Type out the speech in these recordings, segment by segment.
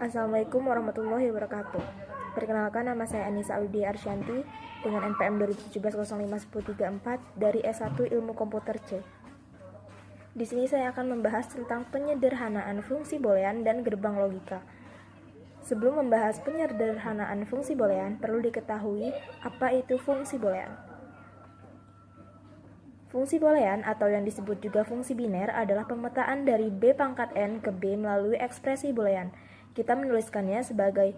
Assalamualaikum warahmatullahi wabarakatuh. Perkenalkan, nama saya Anissa Audia Arsyanti dengan NPM 2017-05-1034 dari S1 Ilmu Komputer C. Di sini saya akan membahas tentang penyederhanaan fungsi boolean dan gerbang logika. Sebelum membahas penyederhanaan fungsi boolean, perlu diketahui apa itu fungsi boolean. Fungsi boolean atau yang disebut juga fungsi biner adalah pemetaan dari b pangkat n ke b melalui ekspresi boolean. Kita menuliskannya sebagai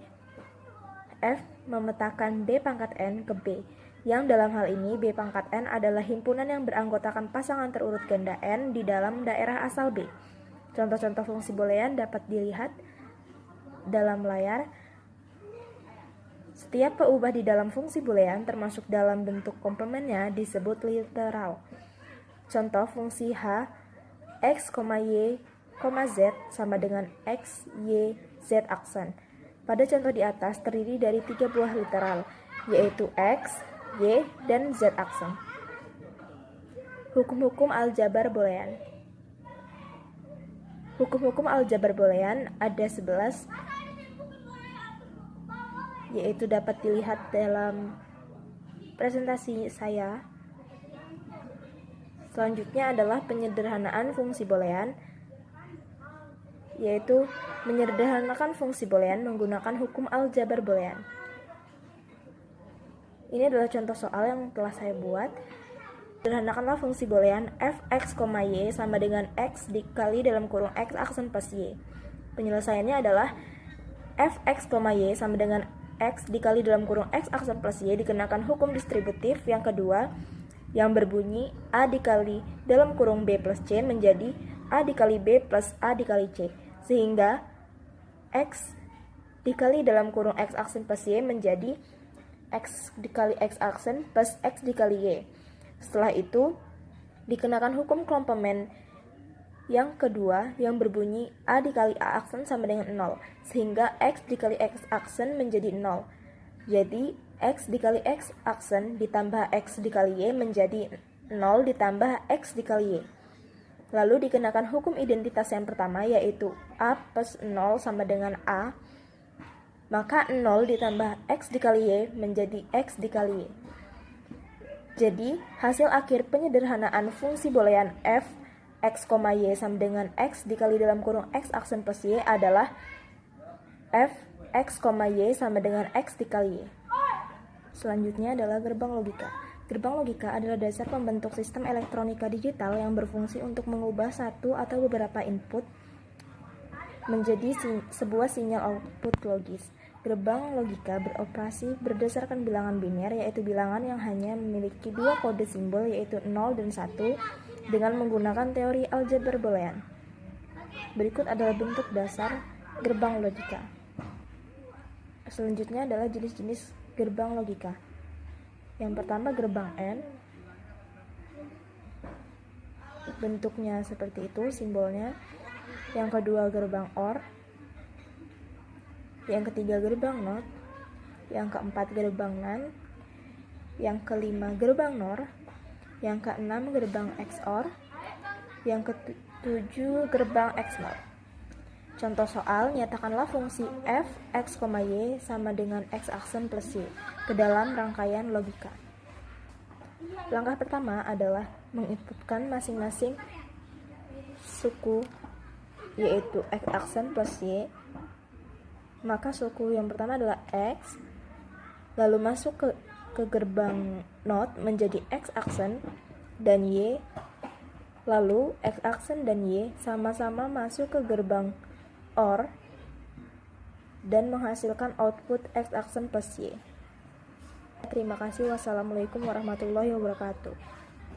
f memetakan b pangkat n ke b, yang dalam hal ini b pangkat n adalah himpunan yang beranggotakan pasangan terurut ganda n di dalam daerah asal b. Contoh-contoh fungsi boolean dapat dilihat dalam layar. Setiap peubah di dalam fungsi boolean termasuk dalam bentuk komplemennya disebut literal. Contoh fungsi h x, y, z sama dengan x, y, z aksen. Pada contoh di atas terdiri dari 3 buah literal, yaitu x, y, dan z aksen. Hukum-hukum aljabar boolean. Hukum-hukum aljabar boolean ada 11, yaitu dapat dilihat dalam presentasi saya. Selanjutnya adalah penyederhanaan fungsi boolean, yaitu menyederhanakan fungsi boolean menggunakan hukum aljabar boolean. Ini adalah contoh soal yang telah saya buat. Sederhanakanlah fungsi boolean f(x, y) sama dengan x dikali dalam kurung x aksen plus y. Penyelesaiannya adalah f(x, y) sama dengan x dikali dalam kurung x aksen plus y dikenakan hukum distributif yang kedua, yang berbunyi a dikali dalam kurung b plus c menjadi a dikali b plus a dikali c, sehingga x dikali dalam kurung x aksen plus y menjadi x dikali x aksen plus x dikali y. Setelah itu dikenakan hukum komplement yang kedua yang berbunyi a dikali a aksen sama dengan 0, sehingga x dikali x aksen menjadi 0. Jadi x dikali x aksen ditambah x dikali y menjadi 0 ditambah x dikali y. Lalu dikenakan hukum identitas yang pertama, yaitu a plus 0 sama dengan a, maka 0 ditambah x dikali y menjadi x dikali y. Jadi hasil akhir penyederhanaan fungsi boolean f x, y sama dengan x dikali dalam kurung x aksen plus y adalah f x, y sama dengan x dikali y. Selanjutnya adalah gerbang logika. Gerbang logika adalah dasar pembentuk sistem elektronika digital yang berfungsi untuk mengubah satu atau beberapa input menjadi sebuah sinyal output logis. Gerbang logika beroperasi berdasarkan bilangan biner, yaitu bilangan yang hanya memiliki dua kode simbol, yaitu 0 dan 1, dengan menggunakan teori aljabar boolean. Berikut adalah bentuk dasar gerbang logika. Selanjutnya adalah jenis-jenis gerbang logika. Yang pertama gerbang N, bentuknya seperti itu simbolnya. Yang kedua gerbang OR, yang ketiga gerbang NOT, yang keempat gerbang NAND, yang kelima gerbang NOR, yang keenam gerbang XOR, yang ketujuh gerbang XNOR. Contoh soal, nyatakanlah fungsi f, x, y sama dengan x aksen plus y ke dalam rangkaian logika. Langkah pertama adalah menginputkan masing-masing suku, yaitu x aksen plus y. Maka suku yang pertama adalah x, lalu masuk ke gerbang NOT menjadi x aksen dan y, lalu x aksen dan y sama-sama masuk ke gerbang OR dan menghasilkan output x aksen plus y. Terima kasih. Wassalamualaikum warahmatullahi wabarakatuh.